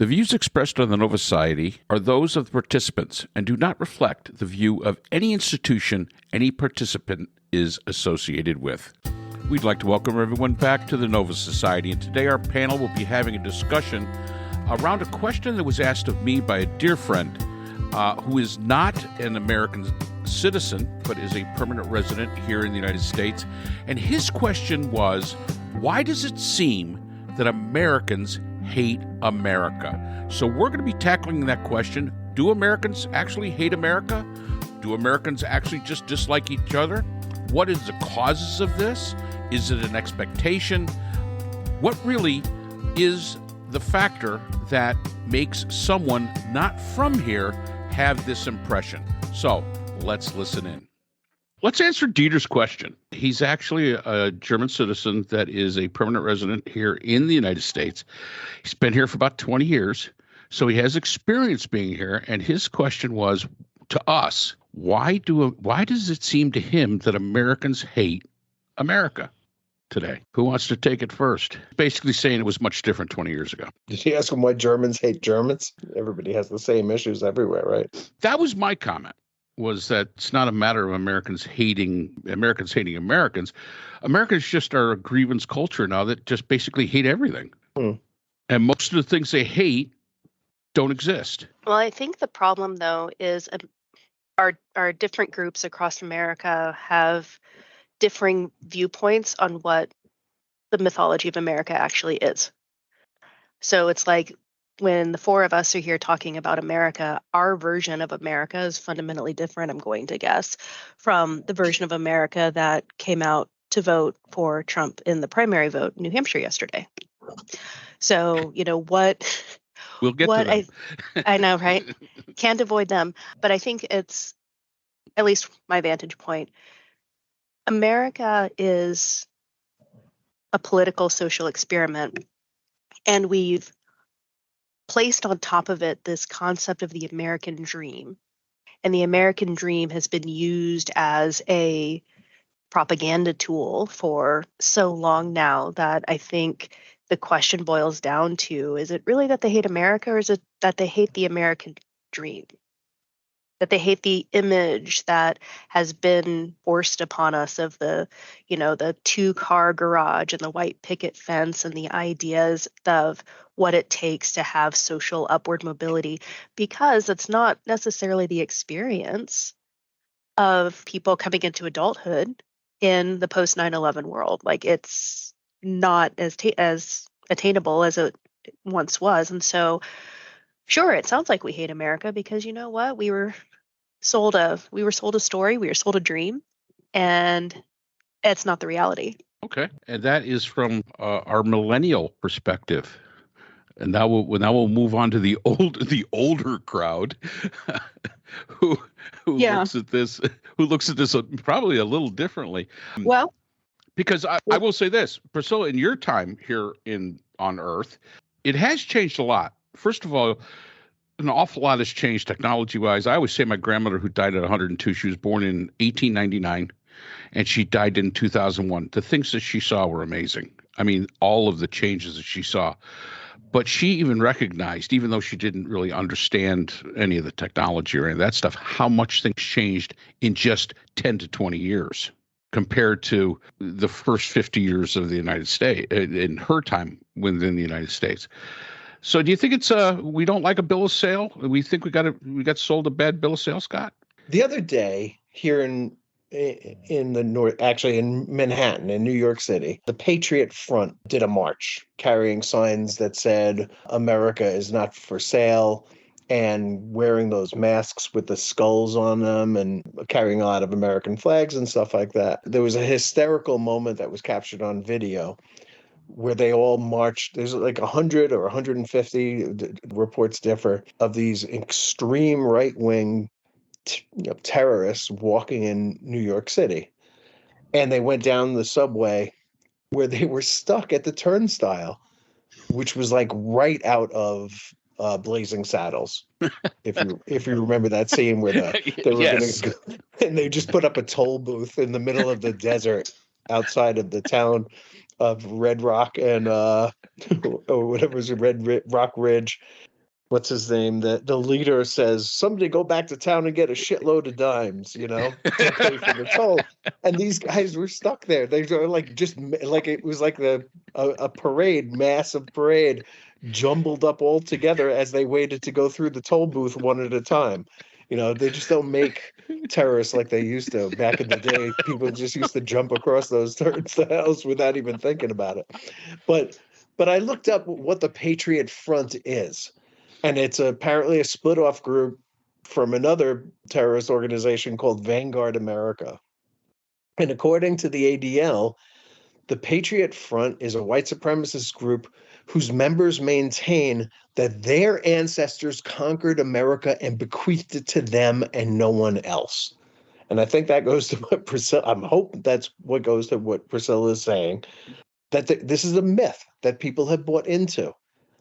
The views expressed on the Nova Society are those of the participants and do not reflect the view of any institution any participant is associated with. We'd like to welcome everyone back to the Nova Society, and today our panel will be having a discussion around a question that was asked of me by a dear friend who is not an American citizen, but is a permanent resident here in the United States. And his question was, why does it seem that Americans hate America? So we're going to be tackling that question. Do Americans actually hate America? Do Americans actually just dislike each other? What is the causes of this? Is it an expectation? What really is the factor that makes someone not from here have this impression? So let's listen in. Let's answer Dieter's question. He's actually a German citizen that is a permanent resident here in the United States. He's been here for about 20 years, so he has experience being here. And his question was to us, why does it seem to him that Americans hate America today? Who wants to take it first? Basically saying it was much different 20 years ago. Did you ask him why Germans hate Germans? Everybody has the same issues everywhere, right? That was my comment. Was that it's not a matter of Americans hating Americans. Americans just are a grievance culture now that just basically hate everything. And most of the things they hate don't exist. Well, I think the problem, though, is our different groups across America have differing viewpoints on what the mythology of America actually is. So it's like, when the four of us are here talking about America, our version of America is fundamentally different, I'm going to guess, from the version of America that came out to vote for Trump in the primary vote in New Hampshire yesterday. So, what... We'll get to them. I know, right? Can't avoid them. But I think it's, at least my vantage point, America is a political social experiment, and we've placed on top of it this concept of the American dream. And the American dream has been used as a propaganda tool for so long now that I think the question boils down to, is it really that they hate America, or is it that they hate the American dream? That they hate the image that has been forced upon us of the 2-car garage and the white picket fence and the ideas of what it takes to have social upward mobility, because it's not necessarily the experience of people coming into adulthood in the post 9/11 world. Like, it's not as attainable as it once was. And so, sure, it sounds like we hate America because, you know what, we were sold a story, we were sold a dream, and it's not the reality. Okay, and that is from our millennial perspective. And now we'll move on to the older crowd who looks at this probably a little differently. Well, because I will say this, Priscilla, in your time here on Earth, it has changed a lot. First of all, an awful lot has changed technology-wise. I always say my grandmother, who died at 102, she was born in 1899, and she died in 2001. The things that she saw were amazing. I mean, all of the changes that she saw. But she even recognized, even though she didn't really understand any of the technology or any of that stuff, how much things changed in just 10 to 20 years compared to the first 50 years of the United States, in her time within the United States. So do you think it's we don't like a bill of sale? We think we got sold a bad bill of sale, Scott? The other day here in the north, actually in Manhattan, in New York City, the Patriot Front did a march carrying signs that said America is not for sale, and wearing those masks with the skulls on them and carrying a lot of American flags and stuff like that. There was a hysterical moment that was captured on video where they all marched. There's like 100 or 150, reports differ, of these extreme right-wing terrorists walking in New York City. And they went down the subway where they were stuck at the turnstile, which was like right out of Blazing Saddles. If you remember that scene where they were yes. going to go, and they just put up a toll booth in the middle of the desert outside of the town of Red Rock and or whatever was Red Rock Ridge. what's his name? The leader says, somebody go back to town and get a shitload of dimes, to pay for the toll. And these guys were stuck there. They were like just like it was like a parade, massive parade, jumbled up all together as they waited to go through the toll booth one at a time. They just don't make terrorists like they used to. Back in the day, people just used to jump across those turnstiles without even thinking about it. But I looked up what the Patriot Front is. And it's apparently a split off group from another terrorist organization called Vanguard America. And according to the ADL, the Patriot Front is a white supremacist group whose members maintain that their ancestors conquered America and bequeathed it to them and no one else. And I think that goes to what Priscilla, I'm hoping that's what goes to what Priscilla is saying, that this is a myth that people have bought into,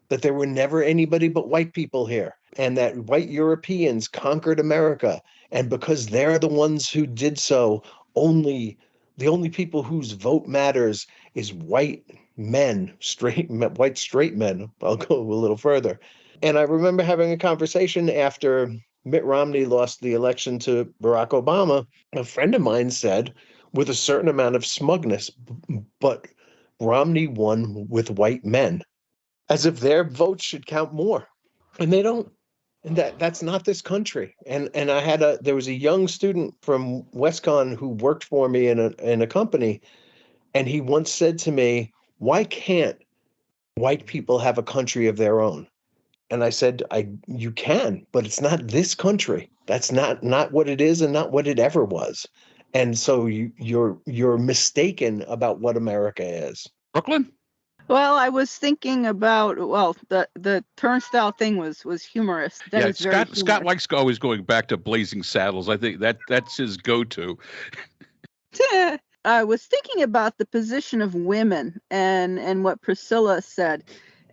that there were never anybody but white people here, and that white Europeans conquered America. And because they're the ones who did so, the only people whose vote matters is white men, white straight men. I'll go a little further. And I remember having a conversation after Mitt Romney lost the election to Barack Obama. A friend of mine said, with a certain amount of smugness, but Romney won with white men, as if their votes should count more. And they don't. And that's not this country. And there was a young student from WestCon who worked for me in a company, and he once said to me, "Why can't white people have a country of their own?" And I said, you can, but it's not this country. That's not what it is and not what it ever was. And so you're mistaken about what America is. Brooklyn? Well, I was thinking about, the turnstile thing was humorous. That is very Scott humorous. likes always going back to Blazing Saddles. I think that's his go-to. I was thinking about the position of women and what Priscilla said,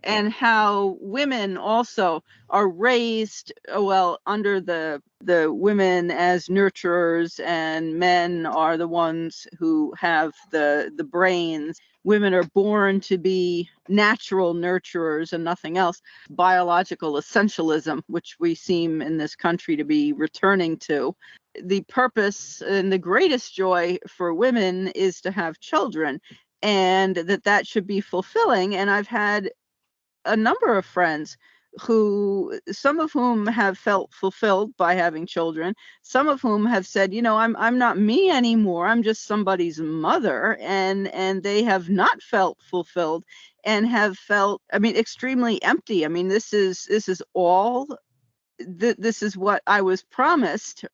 and how women also are raised under the women as nurturers, and men are the ones who have the brains. Women are born to be natural nurturers and nothing else. Biological essentialism, which we seem in this country to be returning to. The purpose and the greatest joy for women is to have children, and that should be fulfilling. And I've had a number of friends some of whom have felt fulfilled by having children, some of whom have said, I'm not me anymore, I'm just somebody's mother, and they have not felt fulfilled and have felt, extremely empty. This is what I was promised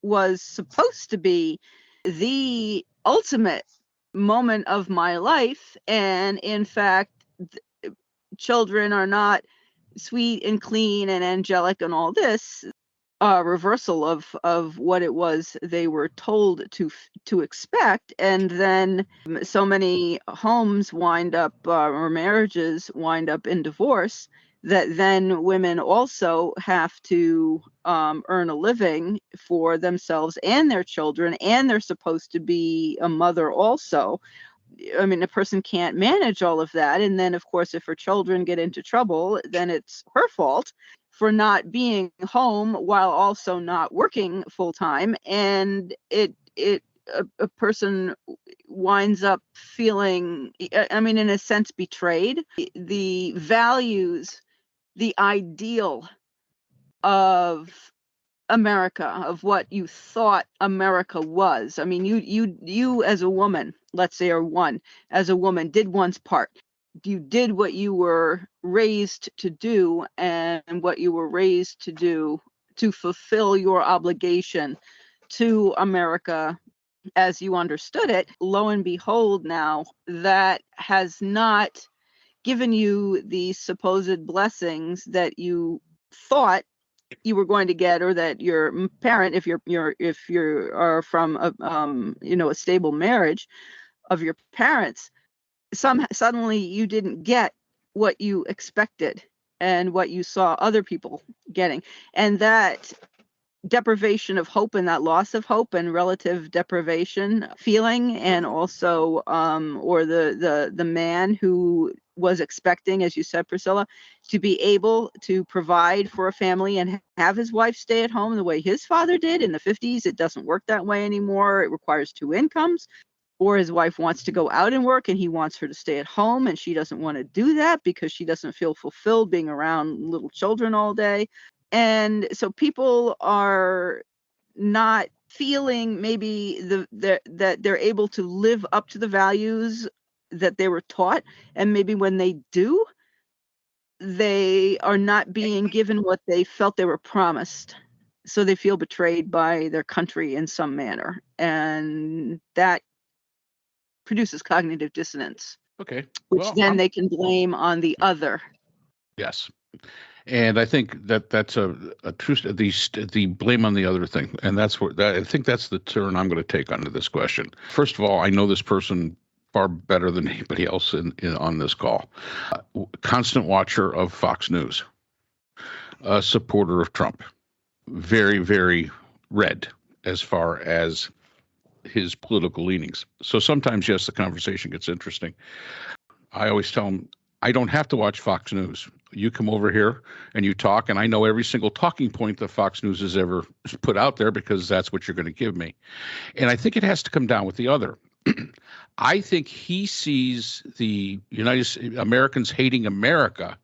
was supposed to be the ultimate moment of my life, and in fact children are not sweet and clean and angelic and all this. Reversal of what it was they were told to expect. And then so many homes wind up, or marriages wind up in divorce, that then women also have to earn a living for themselves and their children, and they're supposed to be a mother also. A person can't manage all of that. And then, of course, if her children get into trouble, then it's her fault for not being home while also not working full time. And a person winds up feeling, in a sense, betrayed. The values, the ideal of America, of what you thought America was. You as a woman, let's say, as a woman, did one's part. You did what you were raised to do, and what you were raised to do to fulfill your obligation to America as you understood it. Lo and behold, now that has not given you the supposed blessings that you thought you were going to get, or that your parent, if you are from a stable marriage of your parents, suddenly you didn't get what you expected and what you saw other people getting. And that deprivation of hope, and that loss of hope and relative deprivation feeling, and also or the man who was expecting, as you said, Priscilla, to be able to provide for a family and have his wife stay at home the way his father did in the 50s. It doesn't work that way anymore. It requires two incomes. Or his wife wants to go out and work and he wants her to stay at home, and she doesn't want to do that because she doesn't feel fulfilled being around little children all day. And so people are not feeling maybe that they're able to live up to the values that they were taught. And maybe when they do, they are not being given what they felt they were promised. So they feel betrayed by their country in some manner. And that produces cognitive dissonance. Okay. Which then they can blame on the other. Yes. And I think that's a true the blame on the other thing, and that's where I think that's the turn I'm going to take onto this question. First of all, I know this person far better than anybody else on this call. Constant watcher of Fox News, a supporter of Trump, very, very red as far as his political leanings. So sometimes, yes, the conversation gets interesting. I always tell him, I don't have to watch Fox News. You come over here and you talk, and I know every single talking point that Fox News has ever put out there because that's what you're going to give me. And I think it has to come down with the other. I think he sees the Americans hating America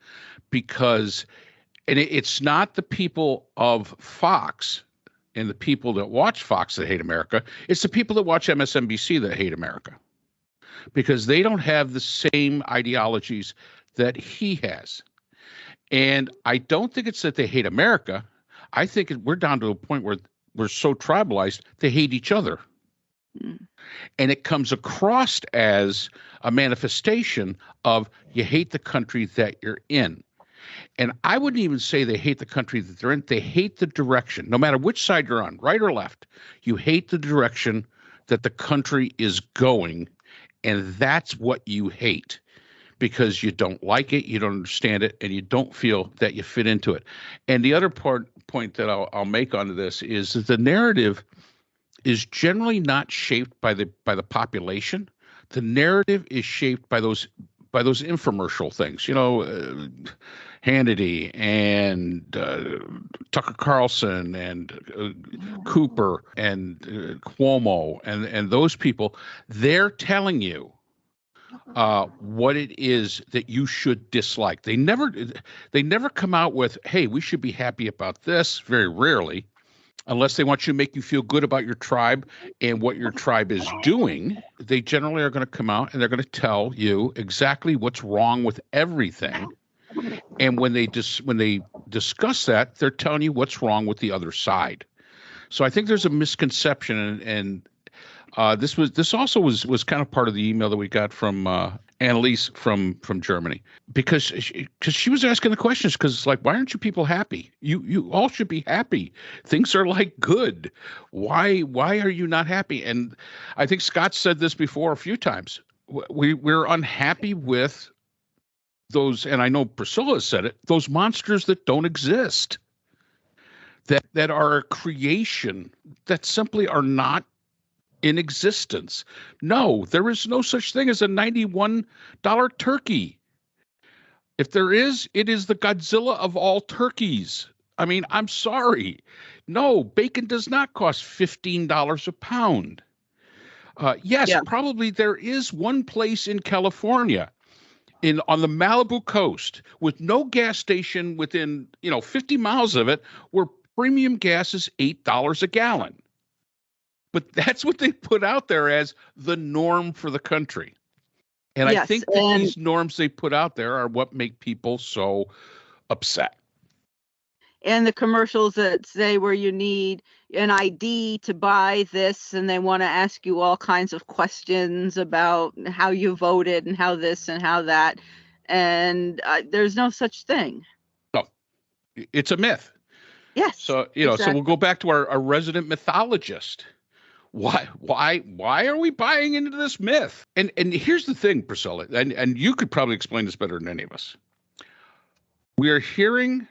because, and it's not the people of Fox and the people that watch Fox that hate America. It's the people that watch MSNBC that hate America because they don't have the same ideologies that he has. And I don't think it's that they hate America. I think we're down to a point where we're so tribalized, they hate each other. Mm. And it comes across as a manifestation of you hate the country that you're in. And I wouldn't even say they hate the country that they're in. They hate the direction. No matter which side you're on, right or left, you hate the direction that the country is going. And that's what you hate because you don't like it, you don't understand it, and you don't feel that you fit into it. And the other point that I'll make onto this is that the narrative is generally not shaped by the population. The narrative is shaped by those infomercial things, Hannity and Tucker Carlson and Cooper and Cuomo and those people. They're telling you what it is that you should dislike. They never come out with, hey, we should be happy about this, very rarely, unless they want you to make you feel good about your tribe and what your tribe is doing. They generally are going to come out and they're going to tell you exactly what's wrong with everything. And when they discuss that, they're telling you what's wrong with the other side. So I think there's a misconception, and this also was kind of part of the email that we got from Annalise from Germany, because she was asking the questions, because it's like, why aren't you people happy? You all should be happy. Things are like good. Why are you not happy? And I think Scott said this before a few times. We're unhappy with those, and I know Priscilla said it, those monsters that don't exist, that are a creation, that simply are not in existence. No, there is no such thing as a $91 turkey. If there is, it is the Godzilla of all turkeys. I mean, I'm sorry. No, bacon does not cost $15 a pound. Yes, probably there is one place in California on the Malibu coast with no gas station within 50 miles of it where premium gas is $8 a gallon. But that's what they put out there as the norm for the country. And I think that these norms they put out there are what make people so upset. And the commercials that say where you need an ID to buy this, and they want to ask you all kinds of questions about how you voted and how this and how that. And there's no such thing. No, it's a myth. Yes. So, exactly. So we'll go back to our resident mythologist. Why are we buying into this myth? And here's the thing, Priscilla, and you could probably explain this better than any of us. We are hearing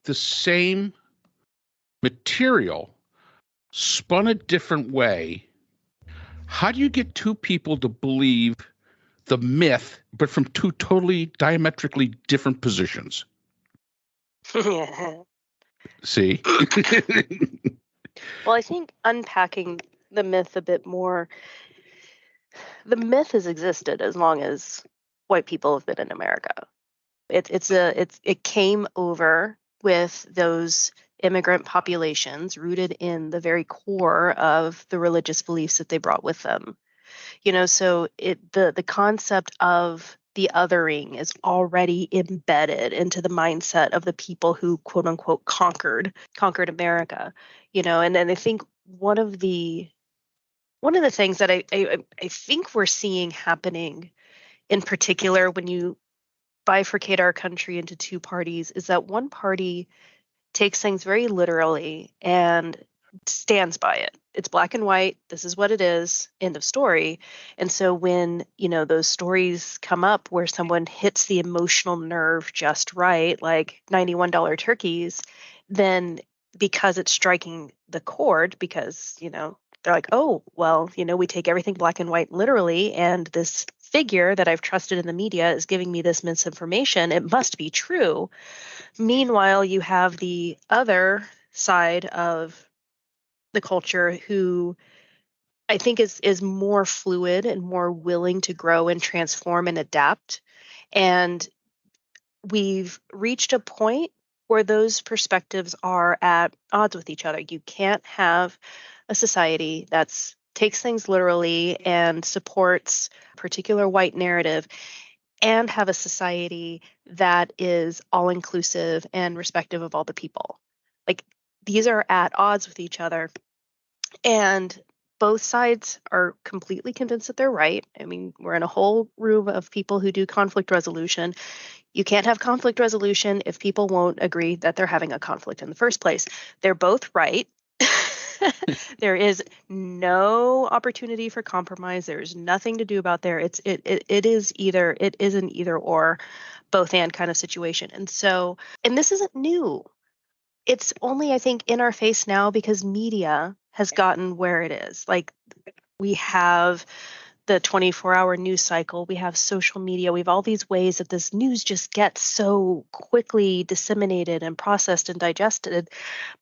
the same material spun a different way. How do you get two people to believe the myth, but from two totally diametrically different positions. See? Well, I think unpacking the myth a bit more, the myth has existed as long as white people have been in America. It came over with those immigrant populations rooted in the very core of the religious beliefs that they brought with them. So the concept of the othering is already embedded into the mindset of the people who quote unquote conquered America. And then I think one of the things that I think we're seeing happening in particular when you bifurcate our country into two parties is that one party takes things very literally and stands by it. It's black and white. This is what it is. End of story. And so when, those stories come up where someone hits the emotional nerve just right, like $91 turkeys, then because it's striking the chord, because, they're like, oh, well, we take everything black and white literally, and this figure that I've trusted in the media is giving me this misinformation. It must be true. Meanwhile, you have the other side of the culture who I think is more fluid and more willing to grow and transform and adapt. And we've reached a point where those perspectives are at odds with each other. You can't have a society that takes things literally and supports a particular white narrative and have a society that is all inclusive and respective of all the people. Like, these are at odds with each other. And both sides are completely convinced that they're right. I mean, we're in a whole room of people who do conflict resolution. You can't have conflict resolution if people won't agree that they're having a conflict in the first place. They're both right. There is no opportunity for compromise. There's nothing to do about there. It is an either or, both and kind of situation. And this isn't new. It's only, I think, in our face now because media has gotten where it is. Like, we have the 24-hour news cycle, we have social media, we have all these ways that this news just gets so quickly disseminated and processed and digested.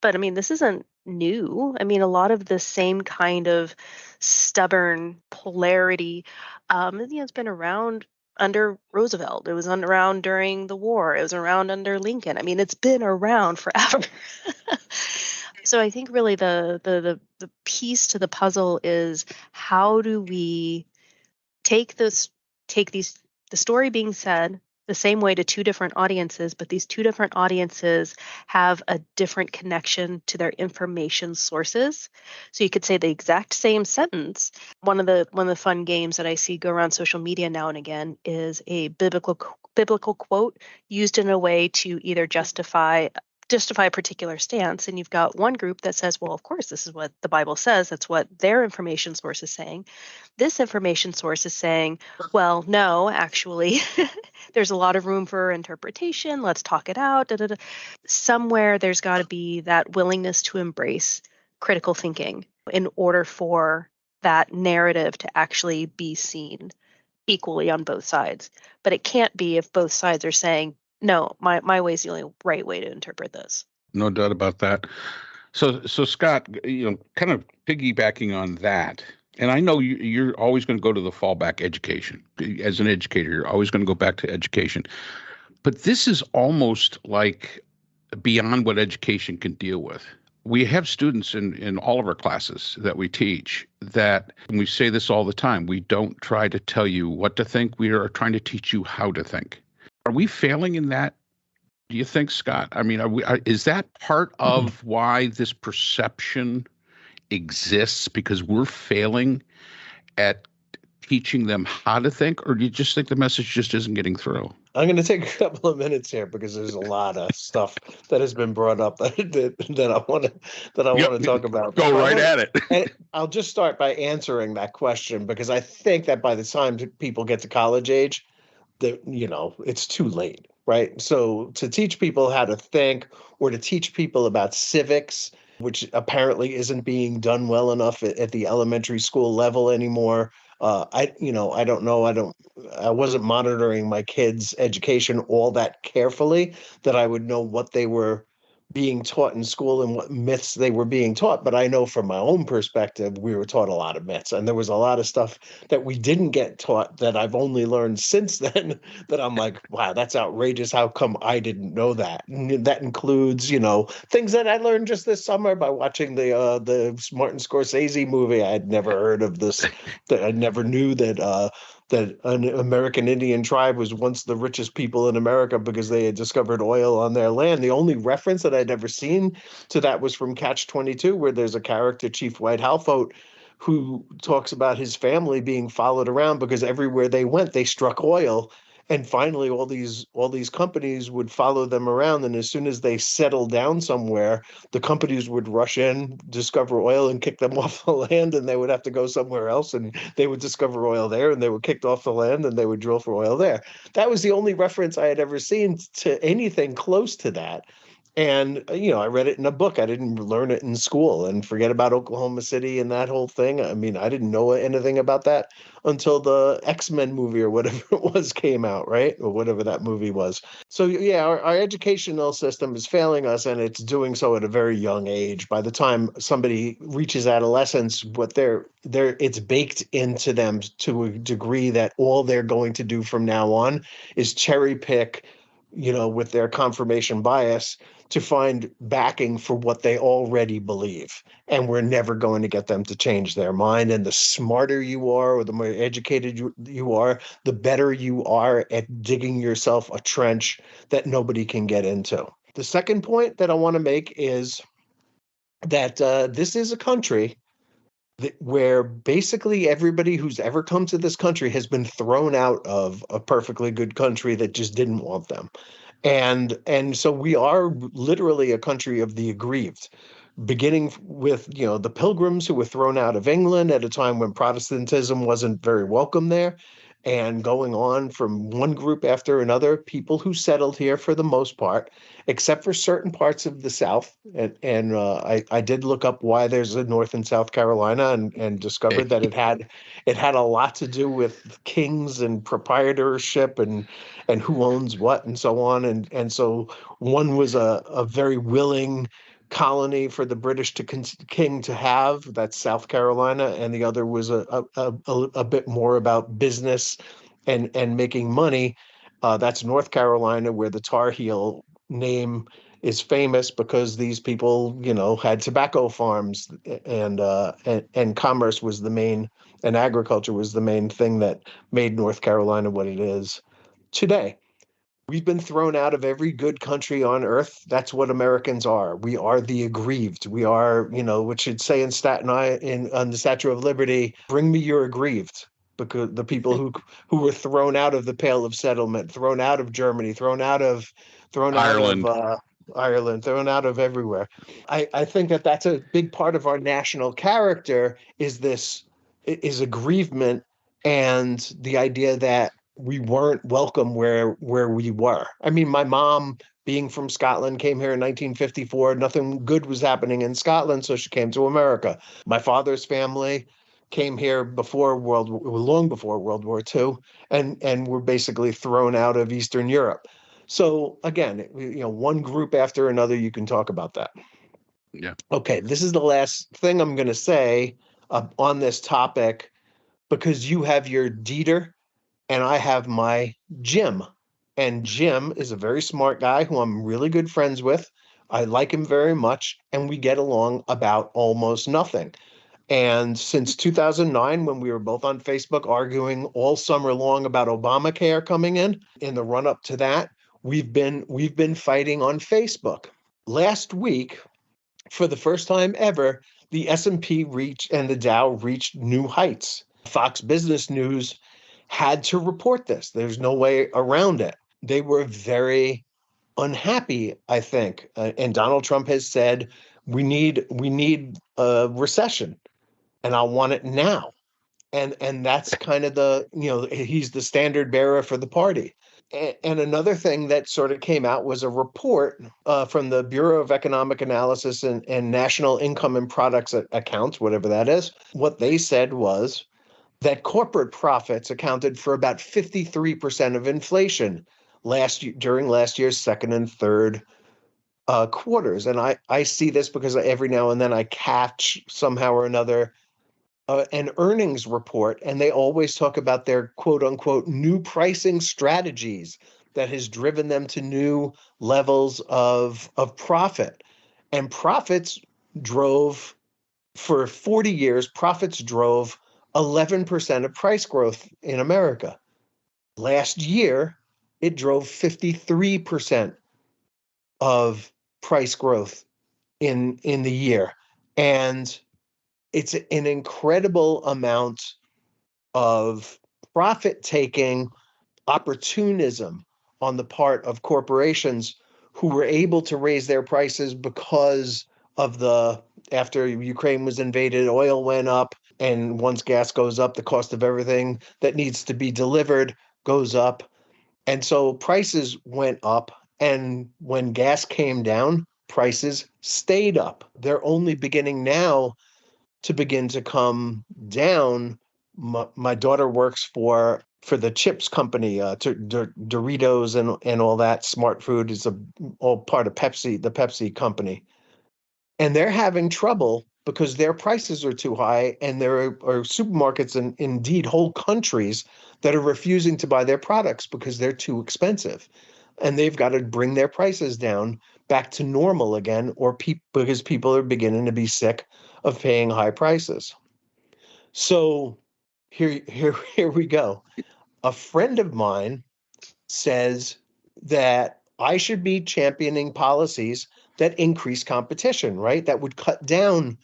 But I mean, this isn't new. I mean, a lot of the same kind of stubborn polarity, it's been around under Roosevelt. It was around during the war. It was around under Lincoln. I mean, it's been around forever. So I think really the piece to the puzzle is, how do we take the story being said the same way to two different audiences, but these two different audiences have a different connection to their information sources. So you could say the exact same sentence. One of the fun games that I see go around social media now and again is a biblical quote used in a way to either justify a particular stance. And you've got one group that says, well, of course, this is what the Bible says. That's what their information source is saying. This information source is saying, well, no, actually, there's a lot of room for interpretation. Let's talk it out. Da, da, da. Somewhere there's got to be that willingness to embrace critical thinking in order for that narrative to actually be seen equally on both sides. But it can't be if both sides are saying, no, my way is the only right way to interpret this. No doubt about that. So Scott, kind of piggybacking on that, and I know you're always going to go to the fallback education. As an educator, you're always going to go back to education. But this is almost like beyond what education can deal with. We have students in all of our classes that we teach that, and we say this all the time, we don't try to tell you what to think. We are trying to teach you how to think. Are we failing in that, do you think, Scott? I mean, is that part of why this perception exists, because we're failing at teaching them how to think, or do you just think the message just isn't getting through? I'm going to take a couple of minutes here because there's a lot of stuff that has been brought up that I want to talk about. Go right at it. And I'll just start by answering that question, because I think that by the time people get to college age, that it's too late, right? So to teach people how to think, or to teach people about civics, which apparently isn't being done well enough at the elementary school level anymore, I don't know. I wasn't monitoring my kids' education all that carefully that I would know what they were being taught in school and what myths they were being taught. But I know from my own perspective, we were taught a lot of myths, and there was a lot of stuff that we didn't get taught that I've only learned since then that I'm like, wow, that's outrageous. How come I didn't know that? And that includes, things that I learned just this summer by watching the Martin Scorsese movie. I had never heard of this. That I never knew that an American Indian tribe was once the richest people in America because they had discovered oil on their land. The only reference that I'd ever seen to that was from Catch-22, where there's a character, Chief White Halfote, who talks about his family being followed around because everywhere they went, they struck oil. And finally, all these companies would follow them around. And as soon as they settled down somewhere, the companies would rush in, discover oil, and kick them off the land, and they would have to go somewhere else, and they would discover oil there, and they were kicked off the land, and they would drill for oil there. That was the only reference I had ever seen to anything close to that. And, I read it in a book. I didn't learn it in school. And forget about Oklahoma City and that whole thing. I mean, I didn't know anything about that until the X-Men movie or whatever it was came out, right? Or whatever that movie was. So, yeah, our educational system is failing us, and it's doing so at a very young age. By the time somebody reaches adolescence, it's baked into them to a degree that all they're going to do from now on is cherry pick, with their confirmation bias, to find backing for what they already believe. And we're never going to get them to change their mind. And the smarter you are, or the more educated you are, the better you are at digging yourself a trench that nobody can get into. The second point that I want to make is that this is a country where basically everybody who's ever come to this country has been thrown out of a perfectly good country that just didn't want them. And so we are literally a country of the aggrieved, beginning with, the Pilgrims who were thrown out of England at a time when Protestantism wasn't very welcome there, and going on from one group after another, people who settled here for the most part, except for certain parts of the South. And I did look up why there's a North and South Carolina, and discovered that it had a lot to do with kings and proprietorship and who owns what and so on. And so one was a very willing colony for the British king to have, that's South Carolina, and the other was a bit more about business and making money. That's North Carolina, where the Tar Heel name is famous because these people, had tobacco farms, and commerce was the main, and agriculture was the main thing that made North Carolina what it is today. We've been thrown out of every good country on earth. That's what Americans are. We are the aggrieved. We are, what should say in Staten Island, on the Statue of Liberty, bring me your aggrieved. Because the people who were thrown out of the Pale of Settlement, thrown out of Germany, thrown out of Ireland. Ireland, thrown out of everywhere. I think that that's a big part of our national character, is aggrievement, and the idea that we weren't welcome where we were. I mean, my mom, being from Scotland, came here in 1954. Nothing good was happening in Scotland, so she came to America. My father's family came here long before World War II, and were basically thrown out of Eastern Europe. So again, one group after another, you can talk about that. Yeah. Okay, this is the last thing I'm going to say on this topic, because you have your Dieter and I have my Jim. And Jim is a very smart guy who I'm really good friends with. I like him very much, and we get along about almost nothing. And since 2009, when we were both on Facebook arguing all summer long about Obamacare coming in the run up to that, we've been fighting on Facebook. Last week, for the first time ever, the S&P and the Dow reached new heights. Fox Business News had to report this. There's no way around it. They were very unhappy, I think. And Donald Trump has said, we need a recession, and I want it now. And that's kind of he's the standard bearer for the party. And another thing that sort of came out was a report from the Bureau of Economic Analysis and National Income and Products Accounts, whatever that is. What they said was that corporate profits accounted for about 53% of inflation during last year's second and third quarters. And I see this because every now and then I catch somehow or another an earnings report, and they always talk about their quote unquote new pricing strategies that has driven them to new levels of profit. And for 40 years, profits drove 11% of price growth in America. Last year, it drove 53% of price growth in the year. And it's an incredible amount of profit-taking opportunism on the part of corporations who were able to raise their prices because of after Ukraine was invaded, oil went up, and once gas goes up, the cost of everything that needs to be delivered goes up. And so prices went up, and when gas came down, prices stayed up. They're only beginning now to come down. My daughter works for the chips company, Doritos and all that. Smart Food is all part of Pepsi, the Pepsi company. And they're having trouble because their prices are too high, and there are supermarkets and indeed whole countries that are refusing to buy their products because they're too expensive. And they've got to bring their prices down back to normal again, because people are beginning to be sick of paying high prices. So here we go. A friend of mine says that I should be championing policies that increase competition, right? That would cut down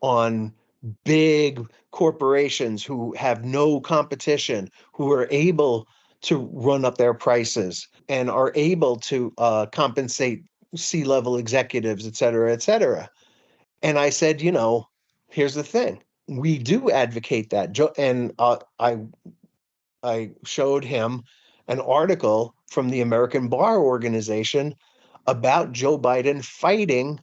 on big corporations who have no competition, who are able to run up their prices and are able to compensate C-level executives, et cetera, et cetera. And I said, here's the thing. We do advocate that. And I showed him an article from the American Bar Organization about Joe Biden fighting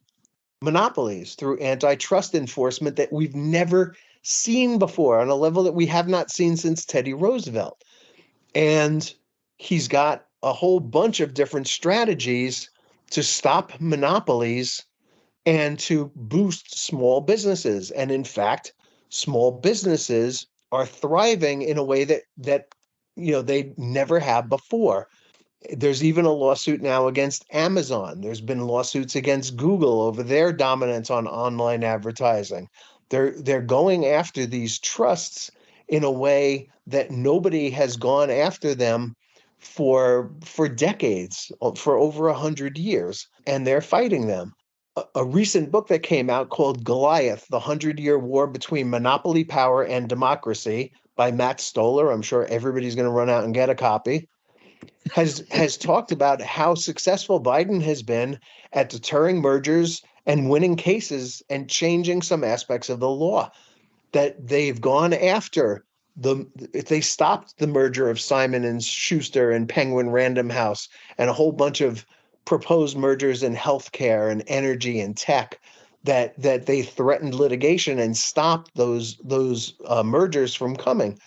monopolies through antitrust enforcement that we've never seen before, on a level that we have not seen since Teddy Roosevelt. And he's got a whole bunch of different strategies to stop monopolies and to boost small businesses. And in fact, small businesses are thriving in a way that they never have before. There's even a lawsuit now against Amazon. There's been lawsuits against Google over their dominance on online advertising. They're going after these trusts in a way that nobody has gone after them for decades, for over 100 years, and they're fighting them. A recent book that came out called Goliath, The 100-Year War Between Monopoly Power and Democracy by Matt Stoller. I'm sure everybody's going to run out and get a copy. Has talked about how successful Biden has been at deterring mergers and winning cases and changing some aspects of the law. That they've gone after they stopped the merger of Simon and Schuster and Penguin Random House and a whole bunch of proposed mergers in healthcare and energy and tech, that they threatened litigation and stopped those mergers from coming.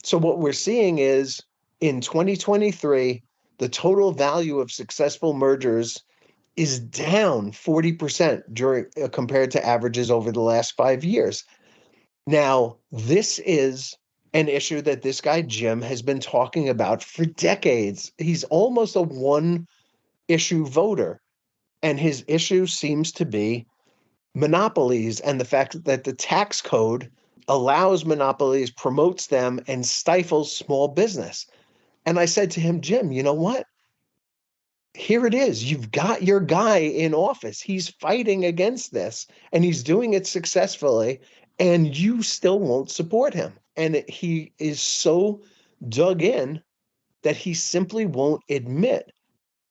So what we're seeing is, in 2023, the total value of successful mergers is down 40% compared to averages over the last 5 years. Now, this is an issue that this guy Jim has been talking about for decades. He's almost a one-issue voter, and his issue seems to be monopolies and the fact that the tax code allows monopolies, promotes them, and stifles small business. And I said to him, Jim, you know what? Here it is. You've got your guy in office. He's fighting against this, and he's doing it successfully, and you still won't support him. And he is so dug in that he simply won't admit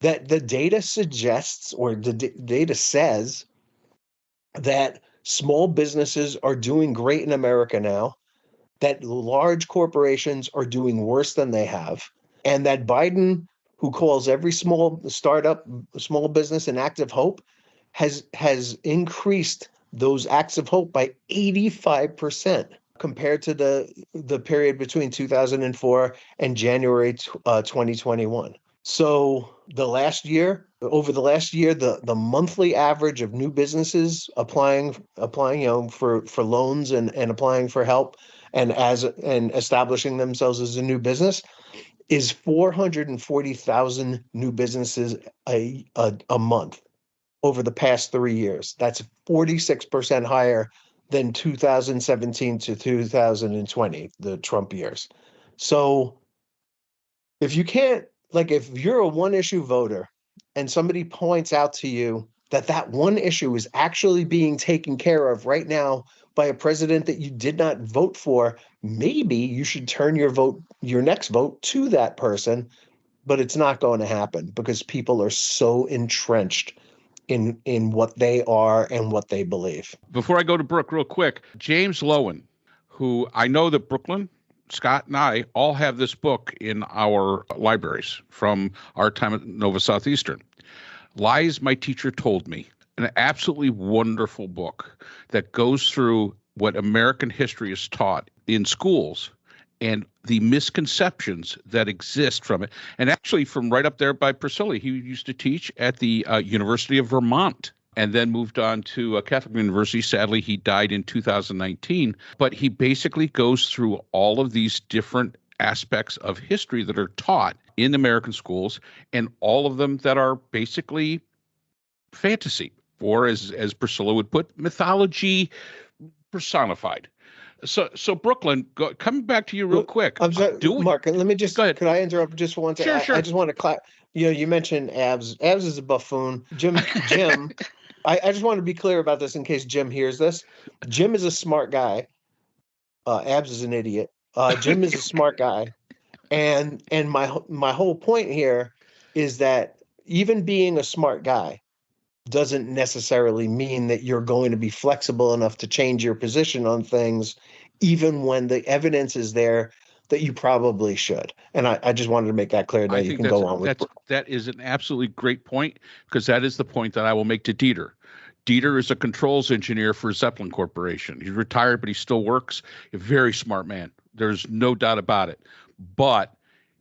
that the data suggests, or the data says, that small businesses are doing great in America now, that large corporations are doing worse than they have, and that Biden, who calls every small startup, small business an act of hope, has increased those acts of hope by 85%. compared to the period between 2004 and January 2021. So over the last year, the monthly average of new businesses applying, for loans and applying for help and establishing themselves as a new business is 440,000 new businesses a month over the past 3 years. That's 46% higher than 2017 to 2020, the Trump years. So if you're a one issue voter and somebody points out to you that one issue is actually being taken care of right now by a president that you did not vote for, maybe you should turn your next vote to that person, but it's not going to happen because people are so entrenched in what they are and what they believe. Before I go to Brooke, real quick, James Lowen, who I know that Brooklyn, Scott, and I all have this book in our libraries from our time at Nova Southeastern. Lies My Teacher Told Me, an absolutely wonderful book that goes through what American history is taught in schools and the misconceptions that exist from it. And actually from right up there by Priscilla, he used to teach at the University of Vermont and then moved on to a Catholic University. Sadly, he died in 2019. But he basically goes through all of these different aspects of history that are taught in American schools, and all of them that are basically fantasy, or as Priscilla would put, mythology personified. So Brooklyn, coming back to you real quick. I'm sorry, Mark, let me just, go ahead. Could I interrupt just for one second? Sure. I just want to you mentioned Abs. Abs is a buffoon. Jim, I just want to be clear about this in case Jim hears this. Jim is a smart guy. Abs is an idiot. Jim is a smart guy. And my whole point here is that even being a smart guy doesn't necessarily mean that you're going to be flexible enough to change your position on things, even when the evidence is there that you probably should. And I just wanted to make that clear. Now you can go on with that is an absolutely great point, because that is the point that I will make to Dieter. Dieter is a controls engineer for Zeppelin Corporation. He's retired, but he still works. A very smart man. There's no doubt about it. But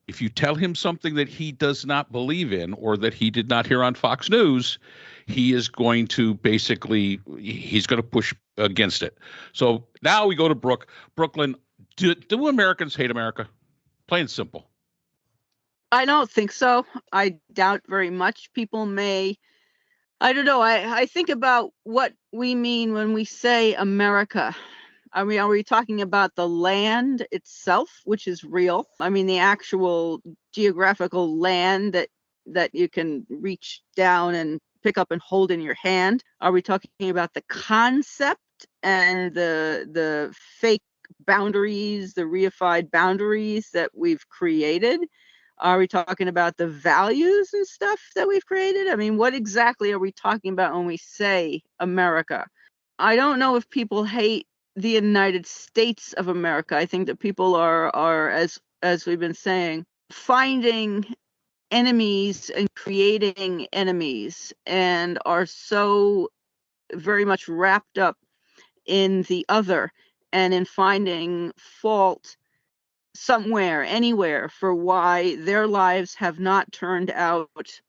if you tell him something that he does not believe in or that he did not hear on Fox News, he is going to he's going to push against it. So now we go to Brooke. Brooklyn, do Americans hate America? Plain and simple. I don't think so. I doubt very much. People may, I don't know. I think about what we mean when we say America. I mean, are we talking about the land itself, which is real? I mean, the actual geographical land that you can reach down and pick up and hold in your hand? Are we talking about the concept and the fake boundaries, the reified boundaries that we've created? Are we talking about the values and stuff that we've created? I mean, what exactly are we talking about when we say America? I don't know if people hate the United States of America. I think that people are as we've been saying, finding enemies and creating enemies, and are so very much wrapped up in the other and in finding fault somewhere, anywhere, for why their lives have not turned out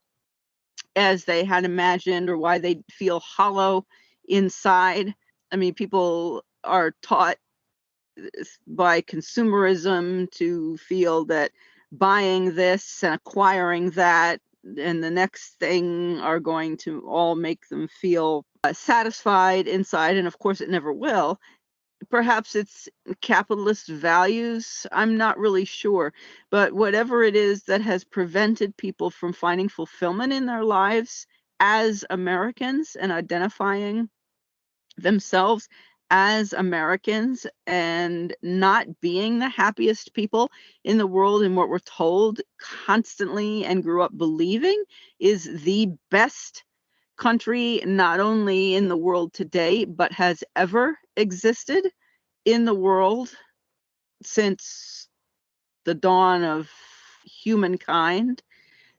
as they had imagined, or why they feel hollow inside. I mean, people are taught by consumerism to feel that buying this and acquiring that and the next thing are going to all make them feel satisfied inside. And of course, it never will. Perhaps it's capitalist values. I'm not really sure. But whatever it is that has prevented people from finding fulfillment in their lives as Americans and identifying themselves as Americans and not being the happiest people in the world, and what we're told constantly and grew up believing is the best country, not only in the world today, but has ever existed in the world since the dawn of humankind,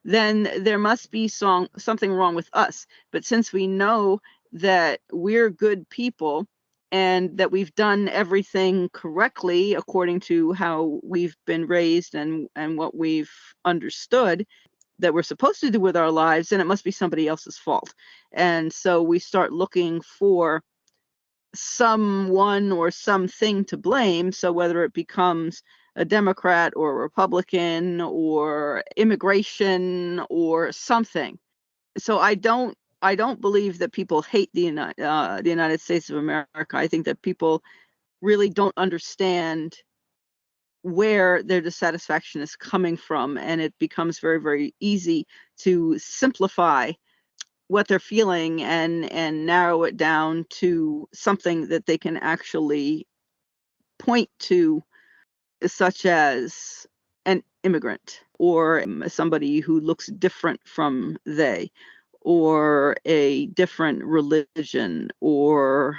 then there must be something wrong with us. But since we know that we're good people and that we've done everything correctly according to how we've been raised and what we've understood that we're supposed to do with our lives, then it must be somebody else's fault. And so we start looking for someone or something to blame. So whether it becomes a Democrat or a Republican or immigration or something. So I don't believe that people hate the United States of America. I think that people really don't understand where their dissatisfaction is coming from, and it becomes very, very easy to simplify what they're feeling and narrow it down to something that they can actually point to, such as an immigrant or somebody who looks different from they, or a different religion, or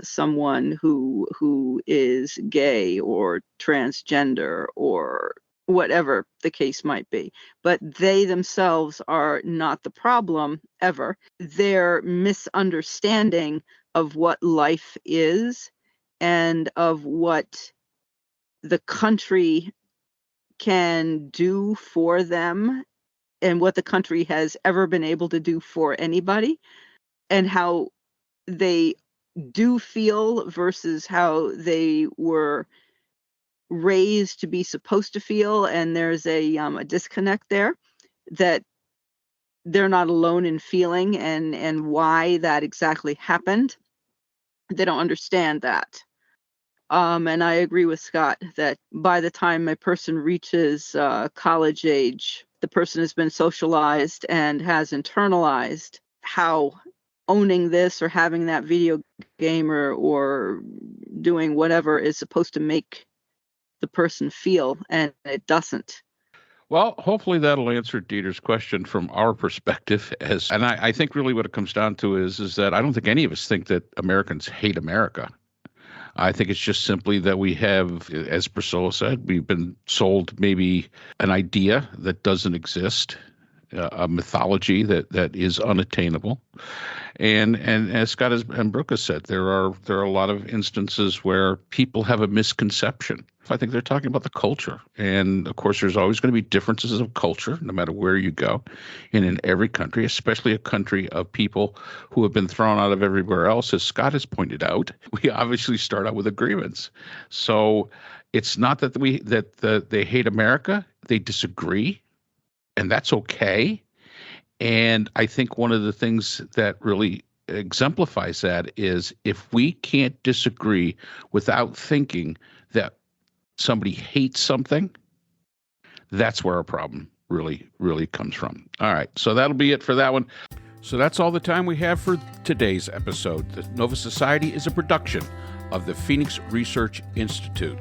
someone who is gay or transgender or whatever the case might be. But they themselves are not the problem ever. Their misunderstanding of what life is and of what the country can do for them and what the country has ever been able to do for anybody, and how they do feel versus how they were raised to be supposed to feel. And there's a disconnect there that they're not alone in feeling, and why that exactly happened. They don't understand that. And I agree with Scott that by the time a person reaches college age, the person has been socialized and has internalized how owning this or having that video game or doing whatever is supposed to make the person feel, and it doesn't. Well, hopefully that'll answer Dieter's question from our perspective. And I think really what it comes down to is that I don't think any of us think that Americans hate America. I think it's just simply that we have, as Priscilla said, we've been sold maybe an idea that doesn't exist, a mythology that is unattainable. And as Scott and Brooke has said, there are a lot of instances where people have a misconception. I think they're talking about the culture. And of course, there's always going to be differences of culture, no matter where you go, and in every country, especially a country of people who have been thrown out of everywhere else. As Scott has pointed out, we obviously start out with agreements. So it's not that they hate America, they disagree, and that's okay. And I think one of the things that really exemplifies that is if we can't disagree without thinking that somebody hates something, that's where our problem really, really comes from. All right, so that'll be it for that one. So that's all the time we have for today's episode. The Nova Society is a production of the Phoenix Research Institute.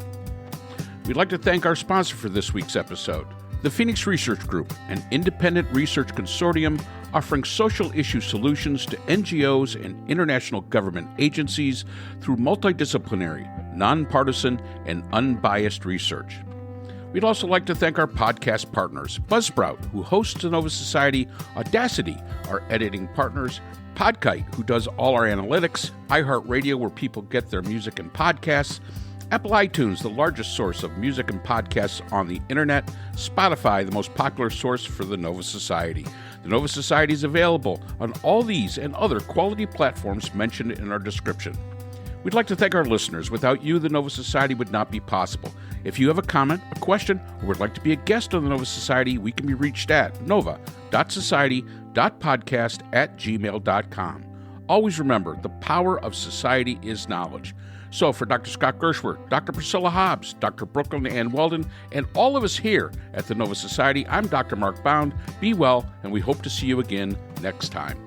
We'd like to thank our sponsor for this week's episode, the Phoenix Research Group, an independent research consortium offering social issue solutions to NGOs and international government agencies through multidisciplinary, nonpartisan, and unbiased research. We'd also like to thank our podcast partners, Buzzsprout, who hosts the Nova Society, Audacity, our editing partners, Podkite, who does all our analytics, iHeartRadio, where people get their music and podcasts, Apple iTunes, the largest source of music and podcasts on the internet, Spotify, the most popular source for the Nova Society. The Nova Society is available on all these and other quality platforms mentioned in our description. We'd like to thank our listeners. Without you, the Nova Society would not be possible. If you have a comment, a question, or would like to be a guest on the Nova Society, we can be reached at nova.society.podcast@gmail.com. Always remember, the power of society is knowledge. So for Dr. Scott Gershworth, Dr. Priscilla Hobbs, Dr. Brooklyn Ann Weldon, and all of us here at the Nova Society, I'm Dr. Mark Bound. Be well, and we hope to see you again next time.